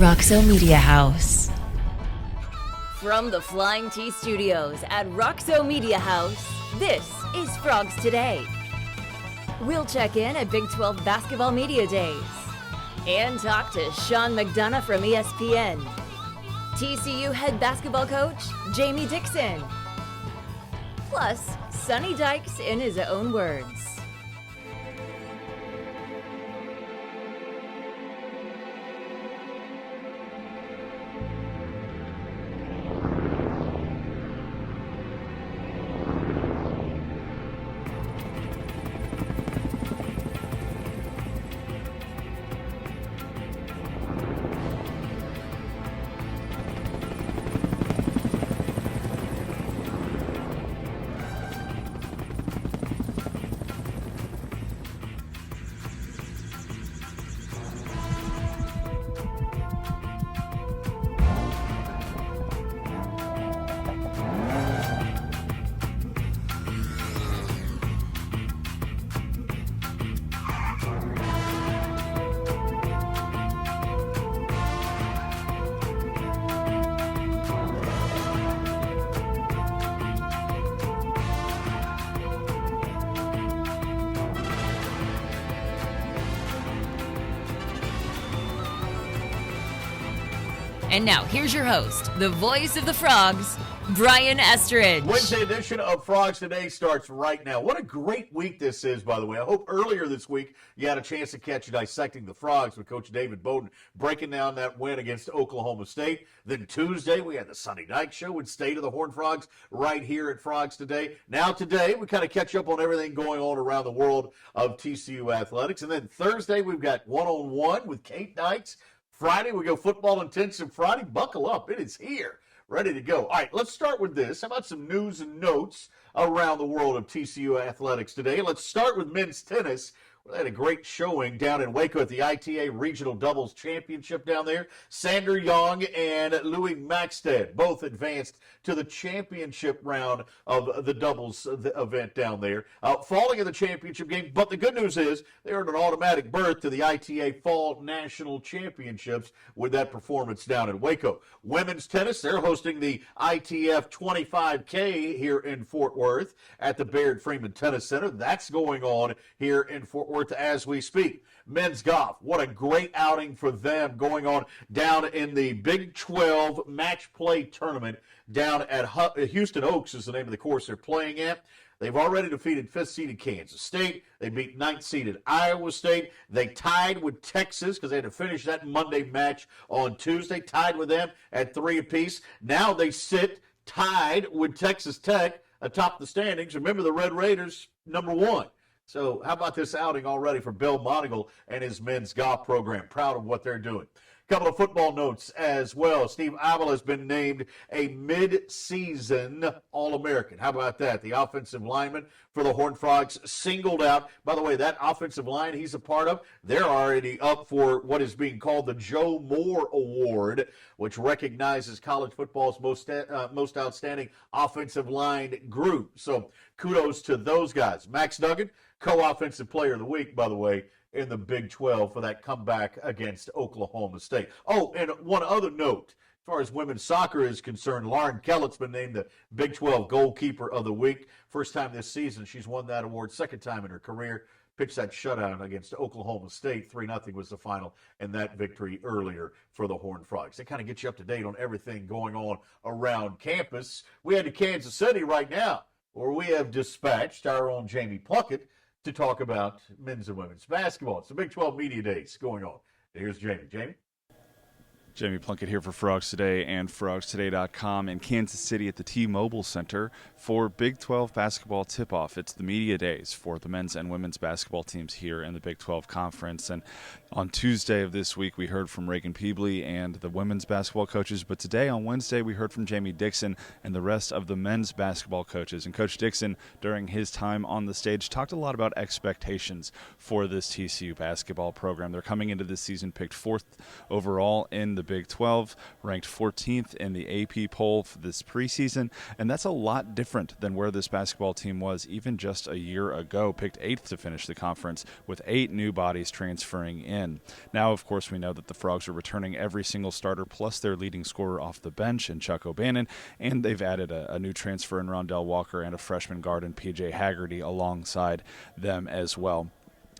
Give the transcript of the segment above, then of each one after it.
Roxo Media House. From the Flying T Studios at Roxo Media House, this is Frogs Today. We'll check in at Big 12 Basketball Media Days and talk to Sean McDonough from ESPN, TCU head basketball coach Jamie Dixon, plus Sonny Dykes in his own words. And now, here's your host, the voice of the Frogs, Brian Estridge. Wednesday edition of Frogs Today starts right now. What a great week this is, by the way. I hope earlier this week you had a chance to catch Dissecting the Frogs with Coach David Bowden breaking down that win against Oklahoma State. Then Tuesday, we had the Sonny Dykes Show with State of the Horned Frogs right here at Frogs Today. Now today, we kind of catch up on everything going on around the world of TCU athletics. And then Thursday, we've got one-on-one with Kate Dykes. Friday, we go Football Intensive Friday. Buckle up. It is here. Ready to go. All right, let's start with this. How about some news and notes around the world of TCU athletics today? Let's start with men's tennis. They had a great showing down in Waco at the ITA Regional Doubles Championship down there. Sander Young and Louis Maxted both advanced to the championship round of the doubles event down there, falling in the championship game. But the good news is they earned an automatic berth to the ITA Fall National Championships with that performance down in Waco. Women's tennis, they're hosting the ITF 25K here in Fort Worth at the Baird Freeman Tennis Center. That's going on here in Fort Worth as we speak. Men's golf, what a great outing for them going on down in the Big 12 match play tournament down at Houston Oaks is the name of the course they're playing at. They've already defeated 5th-seeded Kansas State. They beat 9th-seeded Iowa State. They tied with Texas because they had to finish that Monday match on Tuesday, tied with them at 3 apiece. Now they sit tied with Texas Tech atop the standings. Remember the Red Raiders, number 1. So how about this outing already for Bill Monagle and his men's golf program? Proud of what they're doing. A couple of football notes as well. Steve Avila has been named a mid-season All-American. How about that? The offensive lineman for the Horned Frogs singled out. By the way, that offensive line he's a part of, they're already up for what is being called the Joe Moore Award, which recognizes college football's most outstanding offensive line group. So kudos to those guys. Max Duggan, co-offensive player of the week, by the way, in the Big 12 for that comeback against Oklahoma State. Oh, and one other note. As far as women's soccer is concerned, Lauren Kellett's been named the Big 12 Goalkeeper of the Week. First time this season. She's won that award. Second time in her career. Pitched that shutout against Oklahoma State. 3-0 was the final, and that victory earlier for the Horned Frogs. They kind of get you up to date on everything going on around campus. We head to Kansas City right now, where we have dispatched our own Jamie Plunkett to talk about men's and women's basketball. It's the Big 12 Media Days going on. Here's Jamie. Jamie? Jamie Plunkett here for Frogs Today and FrogsToday.com in Kansas City at the T-Mobile Center for Big 12 basketball tip-off. It's the media days for the men's and women's basketball teams here in the Big 12 Conference. And on Tuesday of this week, we heard from Reagan Peebley and the women's basketball coaches. But today, on Wednesday, we heard from Jamie Dixon and the rest of the men's basketball coaches. And Coach Dixon, during his time on the stage, talked a lot about expectations for this TCU basketball program. They're coming into this season picked 4th overall in the the Big 12, ranked 14th in the AP poll for this preseason, and that's a lot different than where this basketball team was even just a year ago. Picked 8th to finish the conference with 8 new bodies transferring in. Now, of course, we know that the Frogs are returning every single starter plus their leading scorer off the bench in Chuck O'Bannon, and they've added a new transfer in Rondell Walker and a freshman guard in P.J. Haggerty alongside them as well.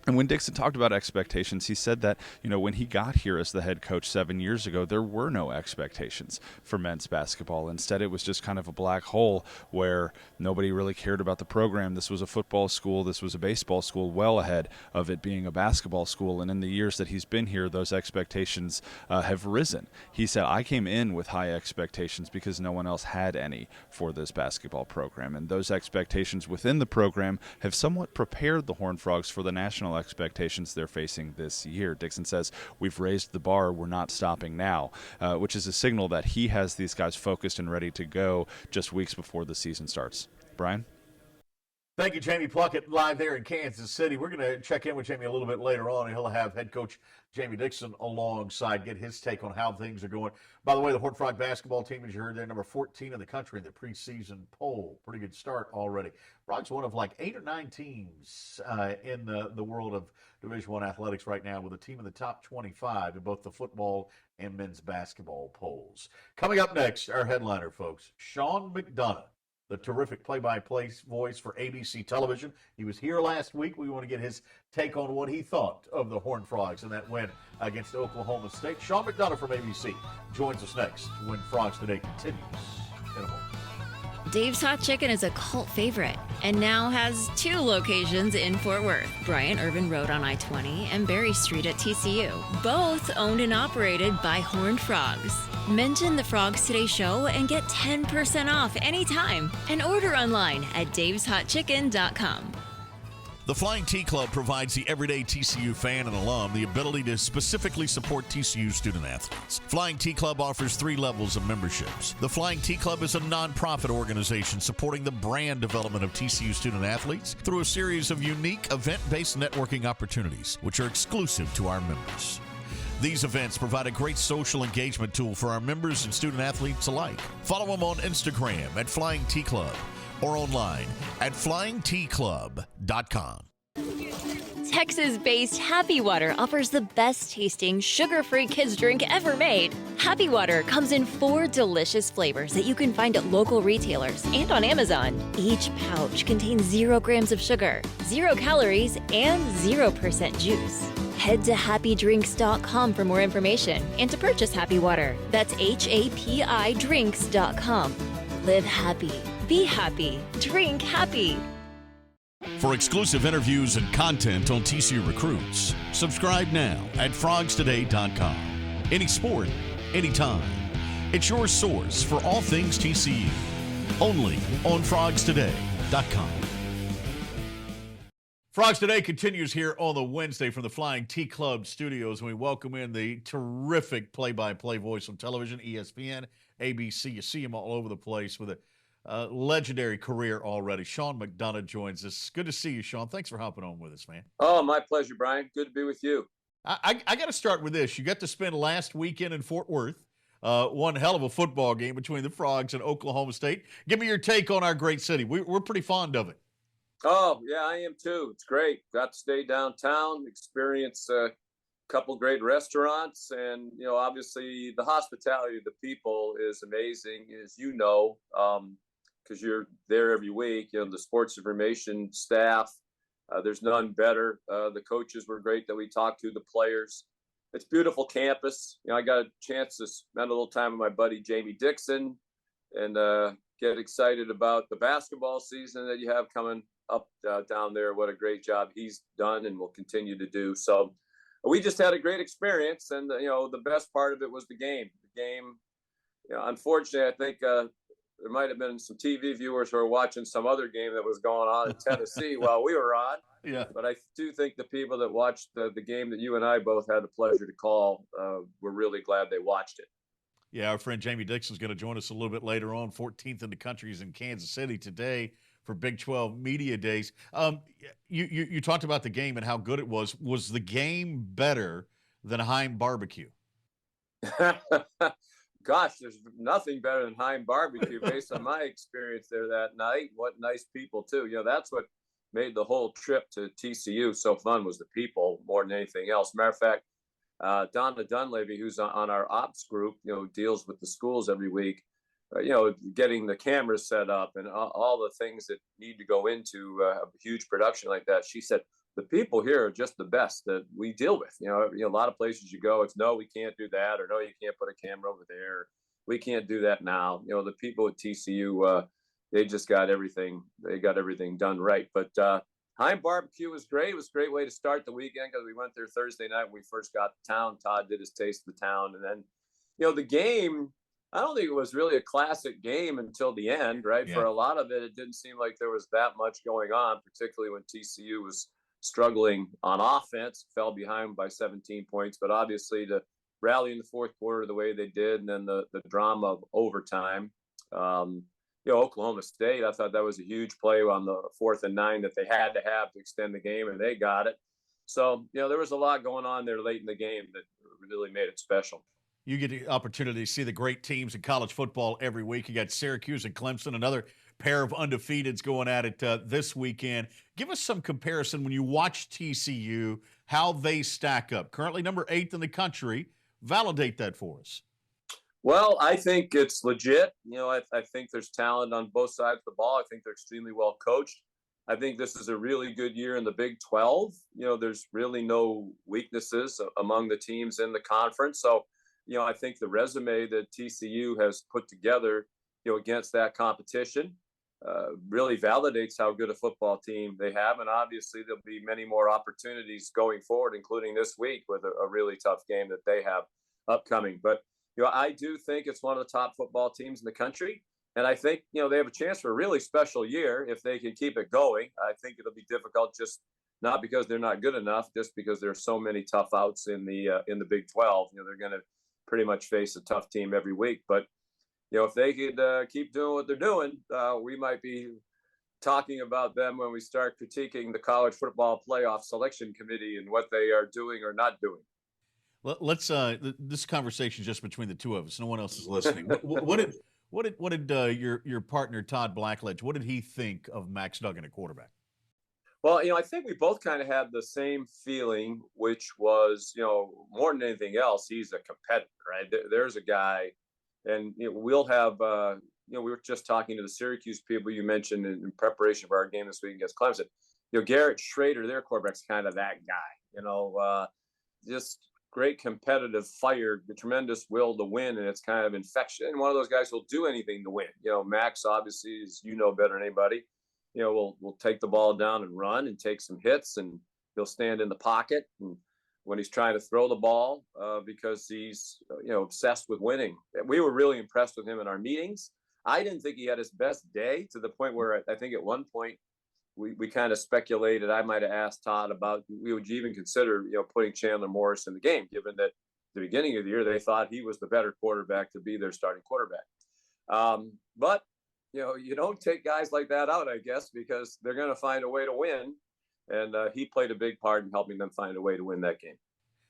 And when Dixon talked about expectations, he said that, when he got here as the head coach 7 years ago, there were no expectations for men's basketball. Instead, it was just kind of a black hole where nobody really cared about the program. This was a football school. This was a baseball school, well ahead of it being a basketball school. And in the years that he's been here, those expectations have risen. He said, I came in with high expectations because no one else had any for this basketball program. And those expectations within the program have somewhat prepared the Horned Frogs for the national expectations they're facing this year. Dixon says, we've raised the bar, we're not stopping now, which is a signal that he has these guys focused and ready to go just weeks before the season starts. Brian? Thank you, Jamie Plunkett, live there in Kansas City. We're going to check in with Jamie a little bit later on, and he'll have head coach Jamie Dixon alongside, get his take on how things are going. By the way, the Horned Frog basketball team, as you heard, they're number 14 in the country in the preseason poll. Pretty good start already. Frog's one of like 8 or 9 teams in the world of Division I athletics right now, with a team in the top 25 in both the football and men's basketball polls. Coming up next, our headliner, folks, Sean McDonough, the terrific play-by-play voice for ABC television. He was here last week. We want to get his take on what he thought of the Horned Frogs in that win against Oklahoma State. Sean McDonough from ABC joins us next when Frogs Today continues in a moment. Dave's Hot Chicken is a cult favorite and now has 2 locations in Fort Worth, Bryant Irvin Road on I-20 and Berry Street at TCU, both owned and operated by Horned Frogs. Mention the Frogs Today show and get 10% off anytime, and order online at daveshotchicken.com. The Flying T Club provides the everyday TCU fan and alum the ability to specifically support TCU student athletes. Flying T Club offers 3 levels of memberships. The Flying T Club is a nonprofit organization supporting the brand development of TCU student athletes through a series of unique event-based networking opportunities, which are exclusive to our members. These events provide a great social engagement tool for our members and student athletes alike. Follow them on Instagram at Flying T Club or online at flyingtclub.com. Texas-based Happy Water offers the best-tasting, sugar-free kids drink ever made. Happy Water comes in 4 delicious flavors that you can find at local retailers and on Amazon. Each pouch contains 0 grams of sugar, 0 calories, and 0% juice. Head to happydrinks.com for more information and to purchase Happy Water. That's HAPI drinks.com. Live happy. Be happy. Drink happy. For exclusive interviews and content on TCU recruits, subscribe now at frogstoday.com. Any sport, anytime. It's your source for all things TCU. Only on frogstoday.com. Frogs Today continues here on the Wednesday from the Flying T Club studios. We welcome in the terrific play-by-play voice on television, ESPN, ABC. You see him all over the place with a legendary career already. Sean McDonough joins us. Good to see you, Sean. Thanks for hopping on with us, man. Oh, my pleasure, Brian. Good to be with you. I got to start with this. You got to spend last weekend in Fort Worth. One hell of a football game between the Frogs and Oklahoma State. Give me your take on our great city. We're pretty fond of it. Oh, yeah, I am too. It's great. Got to stay downtown, experience a couple great restaurants, and, obviously the hospitality of the people is amazing, as you know, because you're there every week. The sports information staff, there's none better. The coaches were great that we talked to, the players. It's a beautiful campus. I got a chance to spend a little time with my buddy Jamie Dixon and get excited about the basketball season that you have coming up down there. What a great job he's done and will continue to do. So we just had a great experience, and the best part of it was the game. Unfortunately, I think there might have been some TV viewers who were watching some other game that was going on in Tennessee while we were on. Yeah. But I do think the people that watched the game that you and I both had the pleasure to call were really glad they watched it. Yeah, our friend Jamie Dixon is going to join us a little bit later on. 14th in the country is in Kansas City today for Big 12 Media Days. You talked about the game and how good it was. Was the game better than Heim Barbecue? Gosh, there's nothing better than Heim barbecue based on my experience there that night. What nice people too. That's what made the whole trip to TCU so fun, was the people more than anything else. Matter of fact, Donna Dunleavy, who's on our ops group, deals with the schools every week, getting the cameras set up and all the things that need to go into a huge production like that. She said, the people here are just the best that we deal with. A lot of places you go, it's no, we can't do that, or no, you can't put a camera over there. We can't do that now. The people at TCU, they just got everything. They got everything done right. But Heim barbecue was great. It was a great way to start the weekend because we went there Thursday night when we first got to town. Todd did his taste of the town, and then, the game. I don't think it was really a classic game until the end, right? Yeah. For a lot of it, it didn't seem like there was that much going on, particularly when TCU was struggling on offense, fell behind by 17 points. But obviously to rally in the fourth quarter the way they did, and then the drama of overtime. Oklahoma State, I thought that was a huge play on the 4th and 9 that they had to have to extend the game, and they got it. So, there was a lot going on there late in the game that really made it special. You get the opportunity to see the great teams in college football every week. You got Syracuse and Clemson, another pair of undefeateds going at it this weekend. Give us some comparison when you watch TCU, how they stack up. Currently number 8th in the country. Validate that for us. Well, I think it's legit. I think there's talent on both sides of the ball. I think they're extremely well coached. I think this is a really good year in the Big 12. There's really no weaknesses among the teams in the conference. So, I think the resume that TCU has put together, against that competition really validates how good a football team they have. And obviously there'll be many more opportunities going forward, including this week with a really tough game that they have upcoming. But, I do think it's one of the top football teams in the country. And I think, they have a chance for a really special year if they can keep it going. I think it'll be difficult, just not because they're not good enough, just because there are so many tough outs in the Big 12. They're going to pretty much face a tough team every week. But, if they could keep doing what they're doing, we might be talking about them when we start critiquing the college football playoff selection committee and what they are doing or not doing. Let's this conversation is just between the two of us. No one else is listening. What did your partner Todd Blackledge? What did he think of Max Duggan at quarterback? Well, I think we both kind of had the same feeling, which was, more than anything else, he's a competitor, right? There's a guy, and we'll have, we were just talking to the Syracuse people you mentioned in preparation for our game this week against Clemson. Garrett Schrader, their quarterback's kind of that guy, just great competitive fire, the tremendous will to win, and it's kind of infectious. And one of those guys who'll do anything to win. Max, obviously, is better than anybody. We'll take the ball down and run and take some hits, and he'll stand in the pocket and when he's trying to throw the ball because he's obsessed with winning. We were really impressed with him in our meetings. I didn't think he had his best day, to the point where I think at one point we kind of speculated. I might have asked Todd about, would you even consider putting Chandler Morris in the game, given that at the beginning of the year they thought he was the better quarterback to be their starting quarterback. But you don't take guys like that out, I guess, because they're going to find a way to win. And he played a big part in helping them find a way to win that game.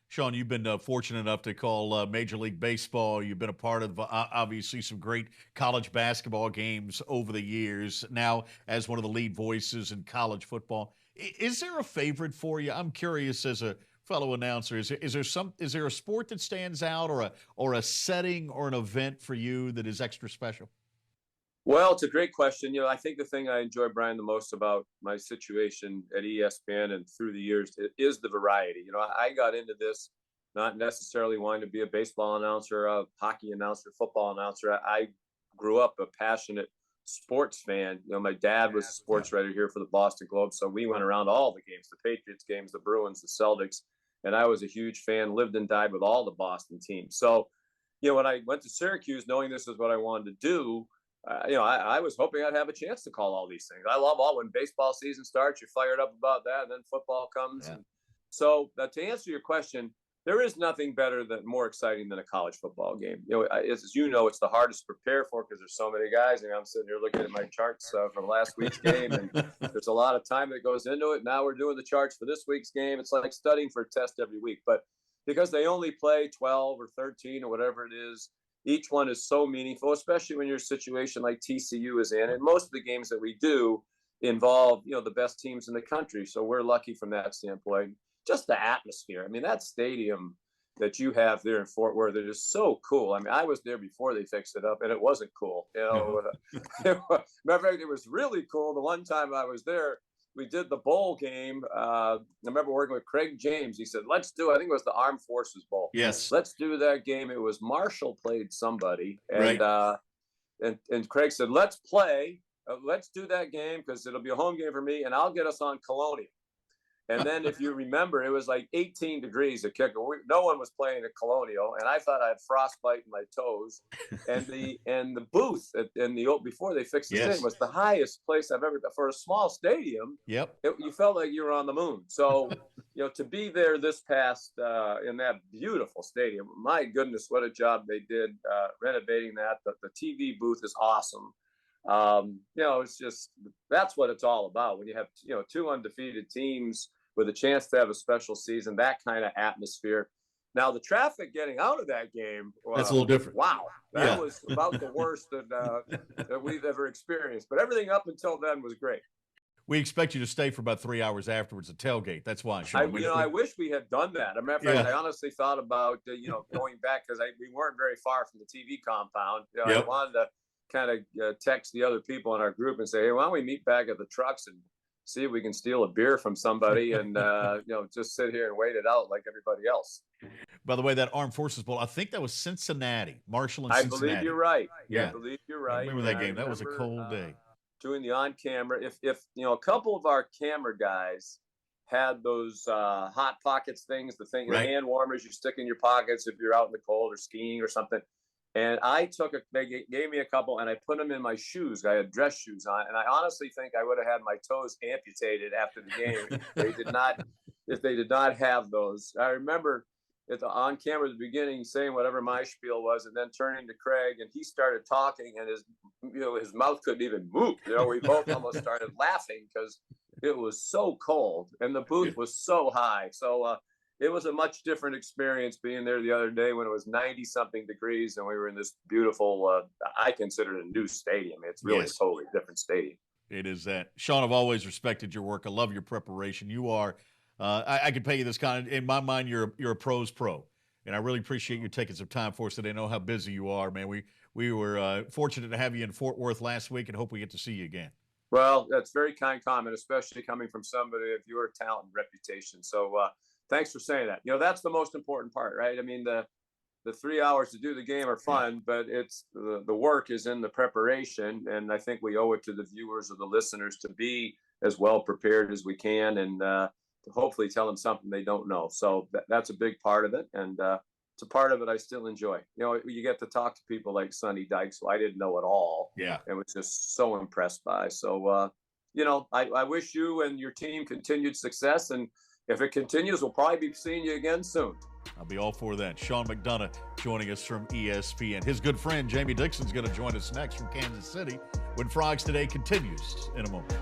Sean, you've been fortunate enough to call Major League Baseball. You've been a part of, obviously, some great college basketball games over the years. Now, as one of the lead voices in college football, is there a favorite for you? I'm curious, as a fellow announcer, is there a sport that stands out, or a setting or an event for you that is extra special? Well, it's a great question. I think the thing I enjoy, Brian, the most about my situation at ESPN and through the years is the variety. I got into this not necessarily wanting to be a baseball announcer, a hockey announcer, football announcer. I grew up a passionate sports fan. My dad was a sports writer here for the Boston Globe, so we went around all the games, the Patriots games, the Bruins, the Celtics, and I was a huge fan, lived and died with all the Boston teams. So, when I went to Syracuse, knowing this is what I wanted to do, I was hoping I'd have a chance to call all these things. I love when baseball season starts, you're fired up about that, and then football comes. Yeah. And so to answer your question, there is nothing more exciting than a college football game. As it's the hardest to prepare for because there's so many guys. I'm sitting here looking at my charts from last week's game, and there's a lot of time that goes into it. Now we're doing the charts for this week's game. It's like studying for a test every week. But because they only play 12 or 13 or whatever it is. Each one is so meaningful, especially when you're in a situation like TCU is in. And most of the games that we do involve, the best teams in the country. So we're lucky from that standpoint. Just the atmosphere. I mean, that stadium that you have there in Fort Worth, it is so cool. I mean, I was there before they fixed it up, and it wasn't cool. Matter of fact, it was really cool. The one time I was there, we did the bowl game. I remember working with Craig James. He said, let's do, I think it was the Armed Forces Bowl. Yes. Let's do that game. It was Marshall played somebody. And, and Craig said, let's play. Let's do that game because it'll be a home game for me, and I'll get us on Colonial. And then if you remember, it was like 18 degrees at kicker. No one was playing at Colonial, and I thought I had frostbite in my toes. And the booth before they fixed the stadium was the highest place I've ever for a small stadium. Yep, you felt like you were on the moon. So to be there this past in that beautiful stadium, my goodness, what a job they did renovating that. The TV booth is awesome. It's just, that's what it's all about when you have, two undefeated teams with a chance to have a special season, that kind of atmosphere. Now the traffic getting out of that game, that's a little different. Wow. That was about the worst that we've ever experienced, but everything up until then was great. We expect you to stay for about 3 hours afterwards at tailgate. That's why. Sean, I wish we had done that. As a matter of fact, I honestly thought about, going back because we weren't very far from the TV compound. I wanted to kind of text the other people in our group and say, hey, why don't we meet back at the trucks and see if we can steal a beer from somebody and, just sit here and wait it out like everybody else. By the way, that Armed Forces Bowl, I think that was Cincinnati, Marshall and Cincinnati. I believe you're right. Yeah. I believe you're right. I remember that game. That was a cold day. Doing the on camera. If a couple of our camera guys had those hot pockets things, the hand warmers you stick in your pockets if you're out in the cold or skiing or something. And they gave me a couple and I put them in my shoes. I had dress shoes on. And I honestly think I would have had my toes amputated after the game if they did not have those. I remember on camera at the beginning saying whatever my spiel was and then turning to Craig and he started talking and his mouth couldn't even move. We both almost started laughing because it was so cold and the booth was so high. So, it was a much different experience being there the other day when it was 90-something degrees and we were in this beautiful, I consider it a new stadium. It's really a totally different stadium. It is that. Sean, I've always respected your work. I love your preparation. You are, I could pay you this kind of, in my mind, you're a pro's pro. And I really appreciate you taking some time for us today. I know how busy you are, man. We were fortunate to have you in Fort Worth last week and hope we get to see you again. Well, that's very kind comment, especially coming from somebody of your talent and reputation. So, thanks for saying that. That's the most important part, right? I mean, the 3 hours to do the game are fun, but it's the work is in the preparation. And I think we owe it to the viewers or the listeners to be as well prepared as we can and to hopefully tell them something they don't know. So that's a big part of it. And it's a part of it I still enjoy. You get to talk to people like Sonny Dykes, who I didn't know at all. Yeah. And was just so impressed by. So, I wish you and your team continued success. And if it continues, we'll probably be seeing you again soon. I'll be all for that. Sean McDonough joining us from ESPN. His good friend Jamie Dixon is going to join us next from Kansas City when Frogs Today continues in a moment.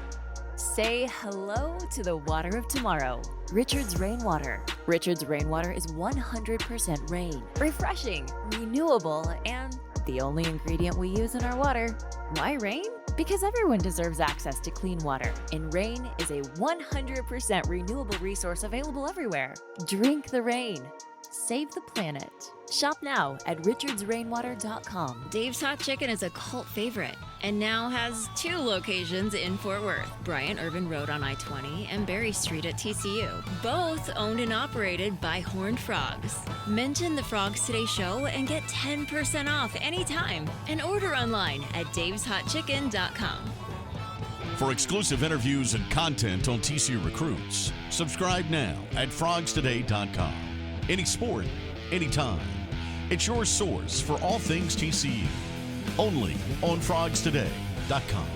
Say hello to the water of tomorrow. Richard's Rainwater. Richard's Rainwater is 100% rain. Refreshing, renewable, and the only ingredient we use in our water. Why rain? Because everyone deserves access to clean water, and rain is a 100% renewable resource available everywhere. Drink the rain. Save the planet. Shop now at richardsrainwater.com. Dave's Hot Chicken is a cult favorite and now has 2 locations in Fort Worth, Bryant Irvin Road on I-20 and Berry Street at TCU. Both owned and operated by Horned Frogs. Mention the Frogs Today show and get 10% off anytime and order online at daveshotchicken.com. For exclusive interviews and content on TCU recruits, subscribe now at frogstoday.com. Any sport, anytime. It's your source for all things TCU. Only on frogstoday.com.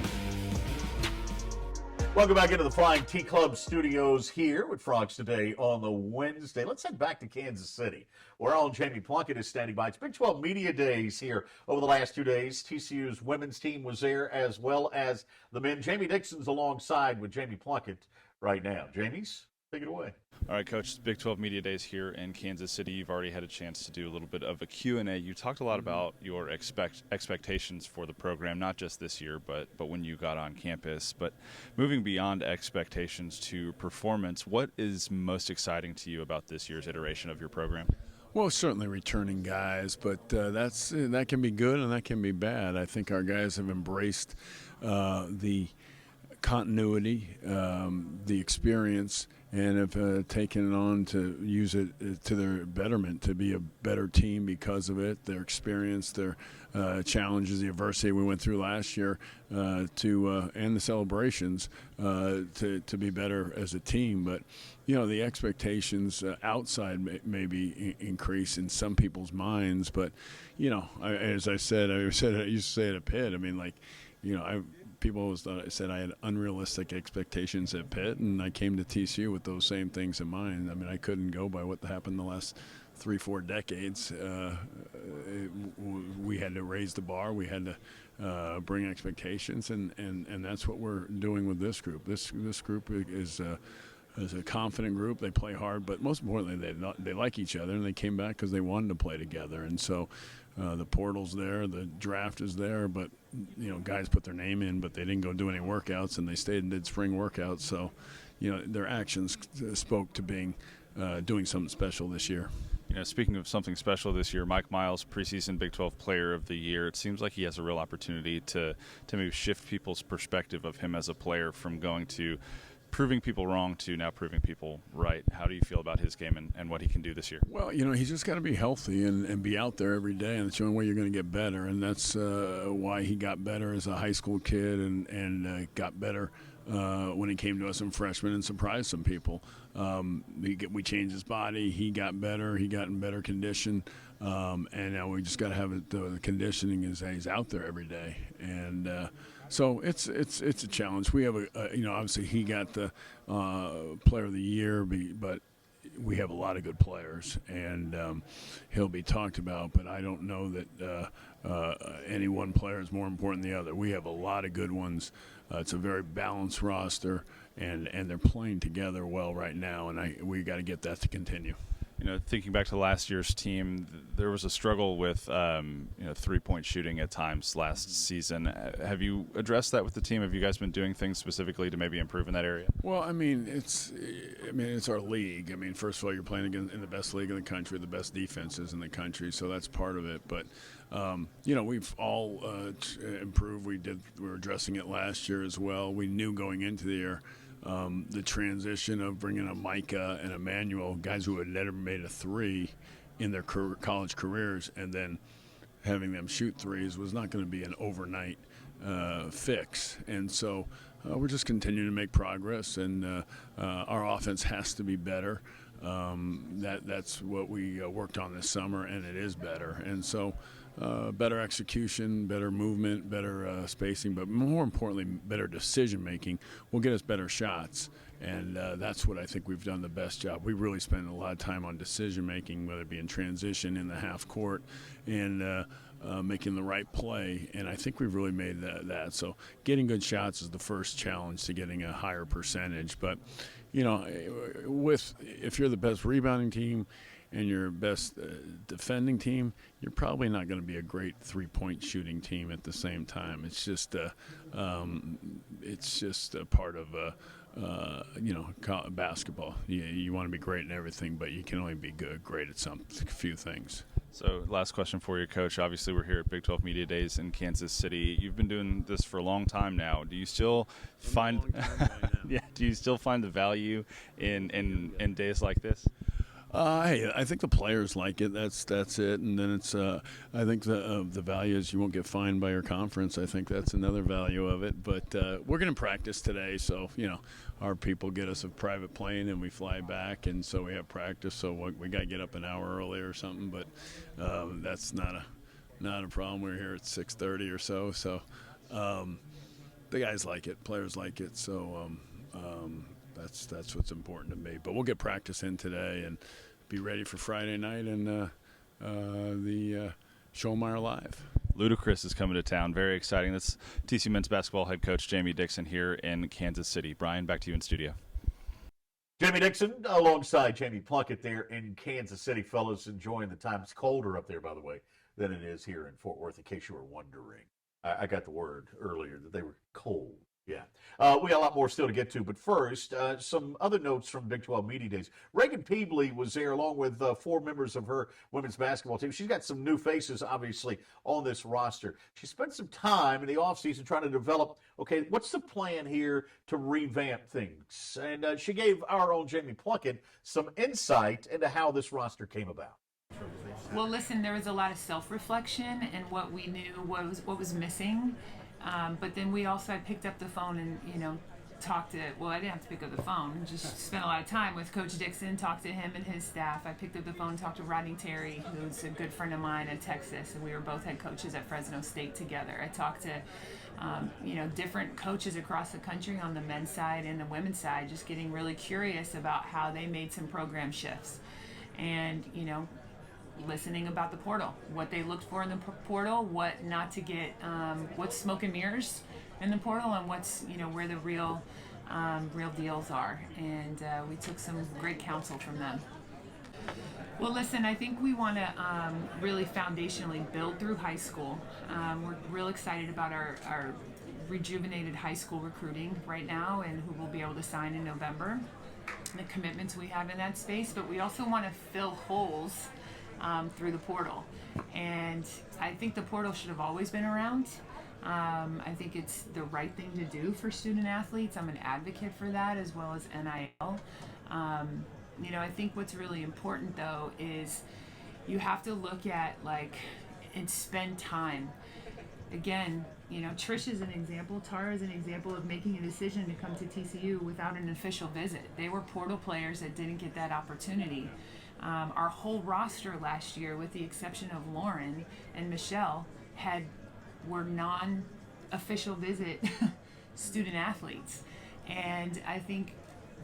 Welcome back into the Flying T Club studios here with Frogs Today on the Wednesday. Let's head back to Kansas City, where our own Jamie Plunkett is standing by. It's Big 12 Media Days here over the last 2 days. TCU's women's team was there as well as the men. Jamie Dixon's alongside with Jamie Plunkett right now. Jamie's? Take it away. All right, Coach, Big 12 Media Days here in Kansas City. You've already had a chance to do a little bit of a Q&A. You talked a lot about your expectations for the program, not just this year, but when you got on campus. But moving beyond expectations to performance, what is most exciting to you about this year's iteration of your program? Well, certainly returning guys, but that can be good and that can be bad. I think our guys have embraced the continuity, the experience, and have taken it on to use it to their betterment, to be a better team because of it, their experience, their challenges, the adversity we went through last year, and the celebrations to be better as a team. But the expectations outside maybe increase in some people's minds. But as I said, I used to say it at Pitt. I mean, people always thought I said I had unrealistic expectations at Pitt, and I came to TCU with those same things in mind. I mean, I couldn't go by what happened the last 3-4 decades. We had to raise the bar. We had to bring expectations, and that's what we're doing with this group. This group is a confident group. They play hard, but most importantly, they like each other, and they came back because they wanted to play together. And so the portal's there, the draft is there, but guys put their name in, but they didn't go do any workouts, and they stayed and did spring workouts. So their actions spoke to doing something special this year. Speaking of something special this year, Mike Miles, preseason Big 12 Player of the Year. It seems like he has a real opportunity to maybe shift people's perspective of him as a player from going to proving people wrong to now proving people right. How do you feel about his game and what he can do this year? Well, he's just got to be healthy and be out there every day, and it's the only way you're going to get better. And that's why he got better as a high school kid and got better when he came to us in freshman and surprised some people. We changed his body. He got better. He got in better condition. And now we just got to have it. The conditioning he's out there every day. And so it's a challenge. We have obviously he got the Player of the Year, but we have a lot of good players, and he'll be talked about. But I don't know that any one player is more important than the other. We have a lot of good ones. It's a very balanced roster, and they're playing together well right now, and we got to get that to continue. Thinking back to last year's team, there was a struggle with three-point shooting at times last season. Have you addressed that with the team? Have you guys been doing things specifically to maybe improve in that area? Well, it's our league. I mean, first of all, you're playing in the best league in the country, the best defenses in the country, so that's part of it. But we've all improved. We were addressing it last year as well. We knew going into the year. The transition of bringing a Micah and Emmanuel, guys who had never made a three in their college careers, and then having them shoot threes was not going to be an overnight fix. And so we're just continuing to make progress, and our offense has to be better. That's what we worked on this summer, and it is better. And so better execution, better movement, better spacing, but more importantly, better decision-making will get us better shots. And that's what I think we've done the best job. We really spend a lot of time on decision-making, whether it be in transition, in the half court, and making the right play. And I think we've really made that. So getting good shots is the first challenge to getting a higher percentage. But, if you're the best rebounding team and your best defending team, you're probably not going to be a great three-point shooting team at the same time. It's just a part of basketball. You want to be great in everything, but you can only be great at a few things. So last question for you, Coach. Obviously, we're here at Big 12 Media Days in Kansas City. You've been doing this for a long time now. Do you still find Do you still find the value in days like this? Hey, I think the players like it. That's it. And then it's I think the value is you won't get fined by your conference. I think that's another value of it. But we're going to practice today, so our people get us a private plane and we fly back, and so we have practice. So we got to get up an hour early or something. But that's not a problem. We're here at 6:30 or so. So the guys like it, players like it. So that's what's important to me. But we'll get practice in today and be ready for Friday night and the Schollmeyer Live. Ludacris is coming to town. Very exciting. That's TCU men's basketball head coach Jamie Dixon here in Kansas City. Brian, back to you in studio. Jamie Dixon alongside Jamie Plunkett there in Kansas City. Fellas, enjoying the time. It's colder up there, by the way, than it is here in Fort Worth, in case you were wondering. I got the word earlier that they were cold. Yeah. We got a lot more still to get to, but first, some other notes from Big 12 Media Days. Reagan Peebley was there along with 4 members of her women's basketball team. She's got some new faces, obviously, on this roster. She spent some time in the offseason trying to develop, okay, what's the plan here to revamp things? And she gave our own Jamie Plunkett some insight into how this roster came about. Well, listen, there was a lot of self-reflection and what we knew what was missing. But then I picked up the phone and, talked to, well, I didn't have to pick up the phone, just spent a lot of time with Coach Dixon, talked to him and his staff. I picked up the phone, talked to Rodney Terry, who's a good friend of mine in Texas, and we were both head coaches at Fresno State together. I talked to, different coaches across the country on the men's side and the women's side, just getting really curious about how they made some program shifts. And, listening about the portal, what they looked for in the portal, what not to get, what's smoke and mirrors in the portal, and what's where the real deals are. And we took some great counsel from them. Well, listen, I think we want to really foundationally build through high school. We're real excited about our rejuvenated high school recruiting right now, and who we'll be able to sign in November, the commitments we have in that space. But we also want to fill holes through the portal. And I think the portal should have always been around. I think it's the right thing to do for student athletes. I'm an advocate for that, as well as NIL. I think what's really important, though, is you have to look at, and spend time. Again, Trish is an example, Tara is an example of making a decision to come to TCU without an official visit. They were portal players that didn't get that opportunity. Our whole roster last year, with the exception of Lauren and Michelle, were non-official visit student athletes. And I think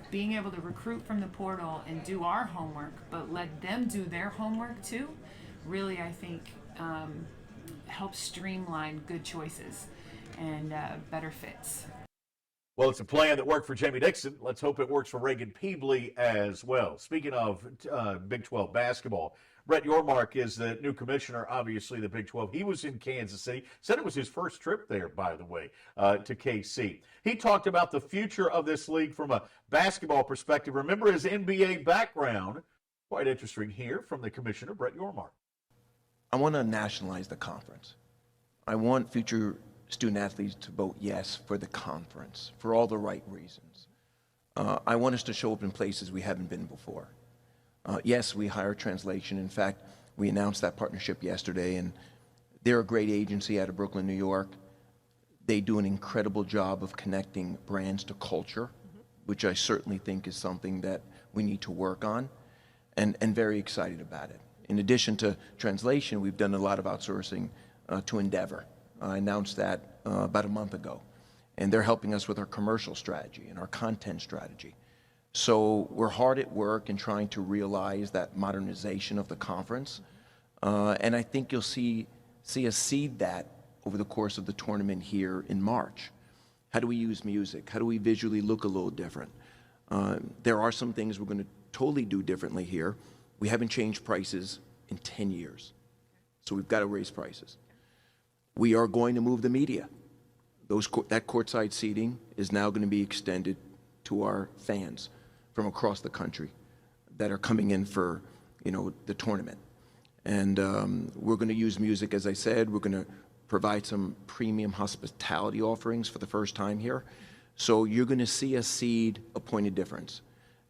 being able to recruit from the portal and do our homework, but let them do their homework too, really, I think, helps streamline good choices and better fits. Well, it's a plan that worked for Jamie Dixon. Let's hope it works for Reagan Peebley as well. Speaking of Big 12 basketball, Brett Yormark is the new commissioner, obviously, the Big 12. He was in Kansas City. Said it was his first trip there, by the way, to KC. He talked about the future of this league from a basketball perspective. Remember his NBA background. Quite interesting here from the commissioner, Brett Yormark. I want to nationalize the conference. I want future student athletes to vote yes for the conference for all the right reasons. I want us to show up in places we haven't been before. Yes, we hire translation. In fact, we announced that partnership yesterday, and they're a great agency out of Brooklyn, New York. They do an incredible job of connecting brands to culture, which I certainly think is something that we need to work on, and very excited about it. In addition to translation, we've done a lot of outsourcing to Endeavor. I announced that about a month ago, and they're helping us with our commercial strategy and our content strategy. So we're hard at work in trying to realize that modernization of the conference, and I think you'll see us seed that over the course of the tournament here in March. How do we use music? How do we visually look a little different? There are some things we're going to totally do differently here. We haven't changed prices in 10 years, so we've got to raise prices. We are going to move the media. That courtside seating is now going to be extended to our fans from across the country that are coming in for, the tournament. And we're going to use music, as I said. We're going to provide some premium hospitality offerings for the first time here. So you're going to see us seed a point of difference.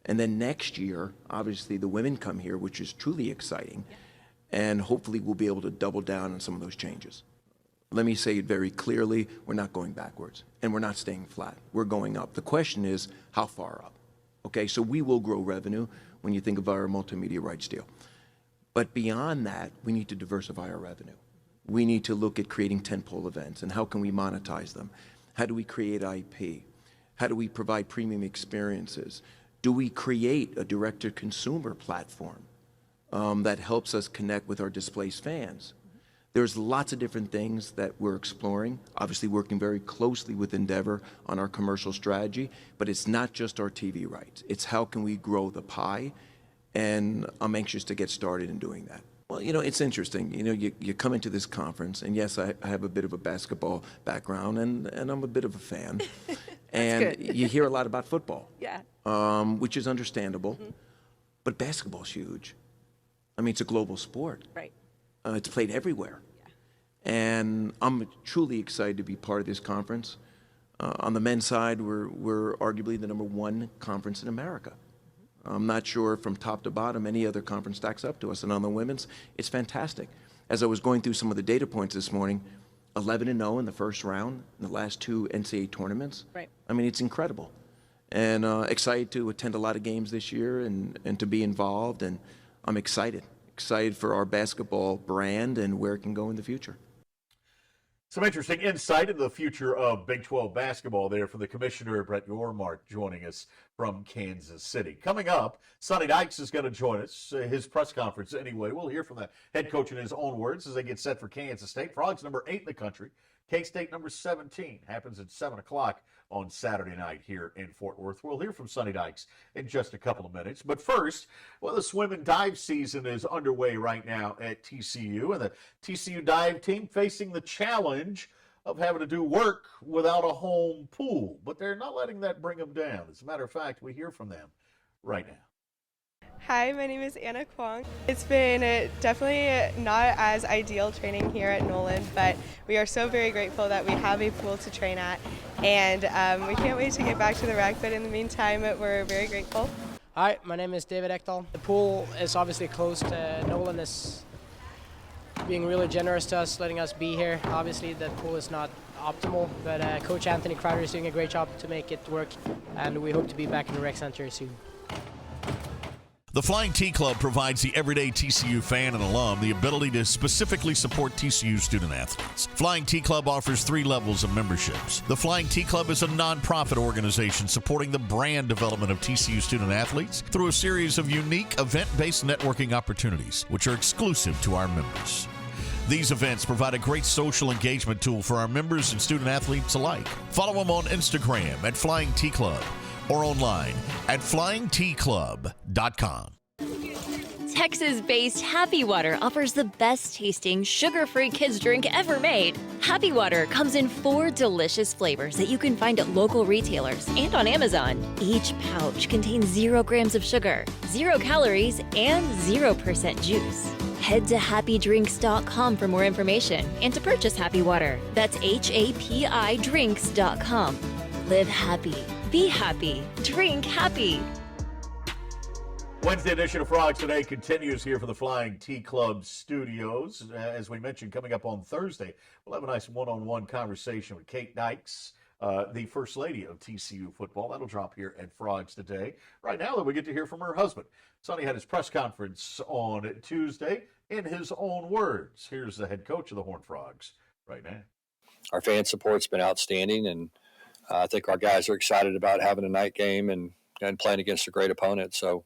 And then next year, obviously, the women come here, which is truly exciting. And hopefully we'll be able to double down on some of those changes. Let me say it very clearly, we're not going backwards, and we're not staying flat. We're going up. The question is, how far up? Okay, so we will grow revenue when you think of our multimedia rights deal. But beyond that, we need to diversify our revenue. We need to look at creating tentpole events, and how can we monetize them? How do we create IP? How do we provide premium experiences? Do we create a direct-to-consumer platform that helps us connect with our displaced fans? There's lots of different things that we're exploring, obviously working very closely with Endeavor on our commercial strategy, but it's not just our TV rights. It's how can we grow the pie, and I'm anxious to get started in doing that. Well, it's interesting. You come into this conference, and yes, I have a bit of a basketball background, and I'm a bit of a fan. And good. You hear a lot about football, Yeah. which is understandable, but basketball's huge. I mean, it's a global sport. Right. It's played everywhere. And I'm truly excited to be part of this conference. On the men's side, we're arguably the #1 conference in America. I'm not sure from top to bottom any other conference stacks up to us. And on the women's, it's fantastic. As I was going through some of the data points this morning, 11-0 in the first round in the last 2 NCAA tournaments. Right. I mean, it's incredible. And excited to attend a lot of games this year and to be involved. And I'm excited for our basketball brand and where it can go in the future. Some interesting insight into the future of Big 12 basketball there from the commissioner, Brett Yormark, joining us from Kansas City. Coming up, Sonny Dykes is going to join us, his press conference anyway. We'll hear from the head coach in his own words as they get set for Kansas State. Frogs number 8 in the country. K-State number 17 happens at 7 o'clock on Saturday night here in Fort Worth. We'll hear from Sonny Dykes in just a couple of minutes. But first, well, the swim and dive season is underway right now at TCU, and the TCU dive team facing the challenge of having to do work without a home pool. But they're not letting that bring them down. As a matter of fact, we hear from them right now. Hi, my name is Anna Kwong. It's been definitely not as ideal training here at Nolan, but we are so very grateful that we have a pool to train at, and we can't wait to get back to the rec, but in the meantime, we're very grateful. Hi, my name is David Ekdahl. The pool is obviously closed. Nolan is being really generous to us, letting us be here. Obviously, the pool is not optimal, but Coach Anthony Crowder is doing a great job to make it work, and we hope to be back in the rec center soon. The Flying T Club provides the everyday TCU fan and alum the ability to specifically support TCU student athletes. Flying T Club offers 3 levels of memberships. The Flying T Club is a nonprofit organization supporting the brand development of TCU student athletes through a series of unique event-based networking opportunities, which are exclusive to our members. These events provide a great social engagement tool for our members and student athletes alike. Follow them on Instagram at Flying T Club or online at flyingtclub.com. Texas-based Happy Water offers the best-tasting, sugar-free kids drink ever made. Happy Water comes in 4 delicious flavors that you can find at local retailers and on Amazon. Each pouch contains 0 grams of sugar, 0 calories, and 0% juice. Head to happydrinks.com for more information and to purchase Happy Water. That's HAPI Live happy. Be happy. Drink happy. Wednesday edition of Frogs Today continues here for the Flying T Club studios. As we mentioned, coming up on Thursday, we'll have a nice one-on-one conversation with Kate Dykes, the First Lady of TCU football. That'll drop here at Frogs Today. Right now, we get to hear from her husband. Sonny had his press conference on Tuesday in his own words. Here's the head coach of the Horned Frogs right now. Our fan support's been outstanding, and I think our guys are excited about having a night game and playing against a great opponent. So,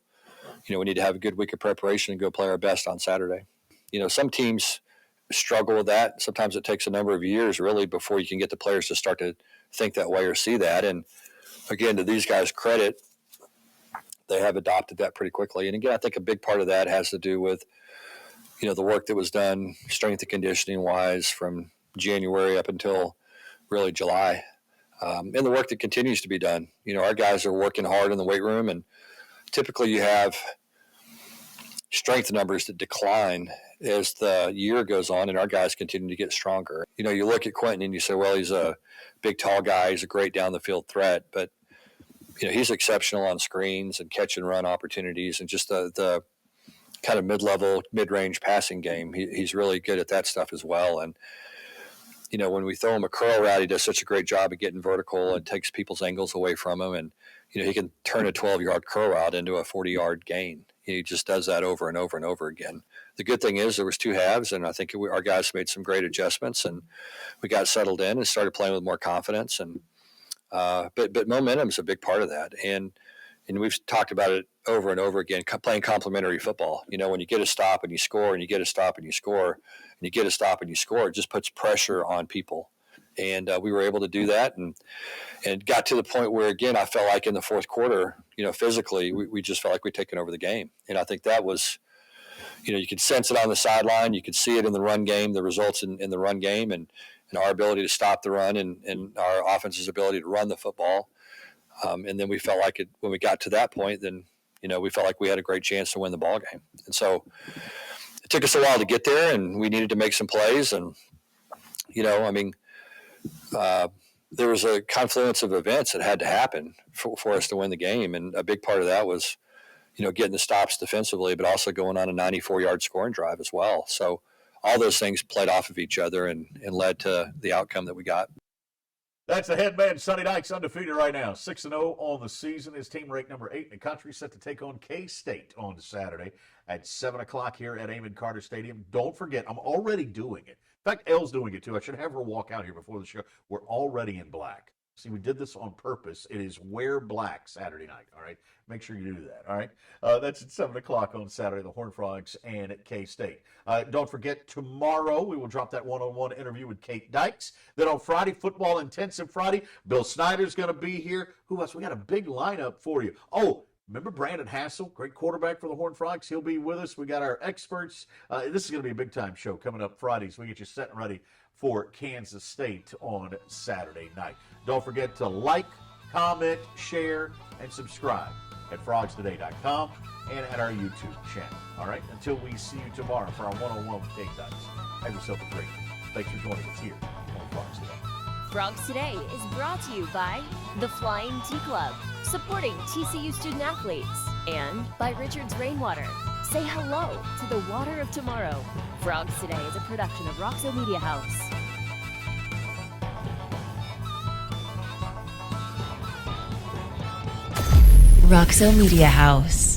we need to have a good week of preparation and go play our best on Saturday. Some teams struggle with that. Sometimes it takes a number of years, really, before you can get the players to start to think that way or see that. And, again, to these guys' credit, they have adopted that pretty quickly. And, again, I think a big part of that has to do with, the work that was done strength and conditioning-wise from January up until really July. And the work that continues to be done. Our guys are working hard in the weight room, and typically you have strength numbers that decline as the year goes on, and our guys continue to get stronger. You look at Quentin and you say, well, he's a big, tall guy. He's a great down-the-field threat. But, he's exceptional on screens and catch-and-run opportunities and just the kind of mid-level, mid-range passing game. He's really good at that stuff as well. And, when we throw him a curl route, he does such a great job of getting vertical and takes people's angles away from him. And, he can turn a 12-yard curl route into a 40-yard gain. He just does that over and over and over again. The good thing is there was 2 halves, and I think our guys made some great adjustments, and we got settled in and started playing with more confidence. And but momentum is a big part of that. And we've talked about it over and over again, playing complementary football. You know, when you get a stop and you score, and you get a stop and you score, and you get a stop and you score, it just puts pressure on people. And we were able to do that, and got to the point where, again, I felt like in the fourth quarter, you know, physically, we just felt like we'd taken over the game. And I think that was, you know, you could sense it on the sideline. You could see it in the run game, the results in the run game, and our ability to stop the run, and our offense's ability to run the football. And then we felt like when we got to that point, then, you know, we felt like we had a great chance to win the ball game. And so it took us a while to get there, and we needed to make some plays. And, you know, I mean, there was a confluence of events that had to happen for us to win the game. And a big part of that was, you know, getting the stops defensively, but also going on a 94-yard scoring drive as well. So all those things played off of each other and led to the outcome that we got. That's the head man, Sonny Dykes, undefeated right now, 6-0 on the season. His team ranked number 8 in the country, set to take on K-State on Saturday at 7 o'clock here at Amon Carter Stadium. Don't forget, I'm already doing it. In fact, Elle's doing it too. I should have her walk out here before the show. We're already in black. See, we did this on purpose. It is Wear Black Saturday night, all right? Make sure you do that, all right? That's at 7 o'clock on Saturday, the Horned Frogs and at K-State. Don't forget, tomorrow we will drop that one-on-one interview with Kate Dykes. Then on Friday, Football Intensive Friday, Bill Snyder's going to be here. Who else? We got a big lineup for you. Oh, remember Brandon Hassel, great quarterback for the Horned Frogs? He'll be with us. We got our experts. This is going to be a big-time show coming up Friday, so we get you set and ready for Kansas State on Saturday night. Don't forget to like, comment, share, and subscribe at frogstoday.com and at our YouTube channel. All right? Until we see you tomorrow for our one-on-one with Kate Dykes. Have yourself a great one. Thanks for joining us here on Frogs Today. Frogs Today is brought to you by the Flying T Club, supporting TCU student athletes, and by Richard's Rainwater. Say hello to the water of tomorrow. Frogs Today is a production of Roxo Media House. Roxo Media House.